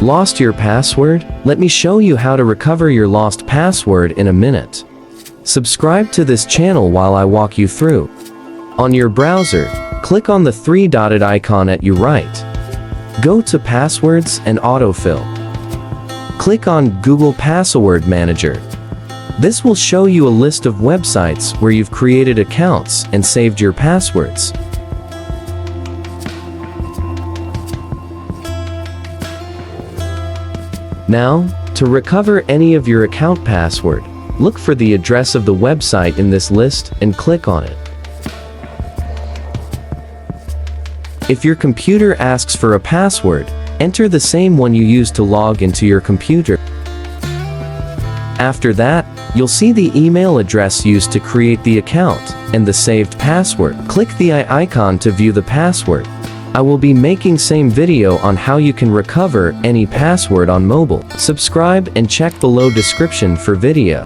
Lost your password? Let me show you how to recover your lost password in a minute. Subscribe to this channel while I walk you through. On your browser, click on the three-dotted icon at your right. Go to Passwords and Autofill. Click on Google Password Manager. This will show you a list of websites where you've created accounts and saved your passwords. Now, to recover any of your account password, look for the address of the website in this list and click on it. If your computer asks for a password, enter the same one you used to log into your computer. After that, you'll see the email address used to create the account and the saved password. Click the icon to view the password. I will be making same video on how you can recover any password on mobile. Subscribe and check below description for video.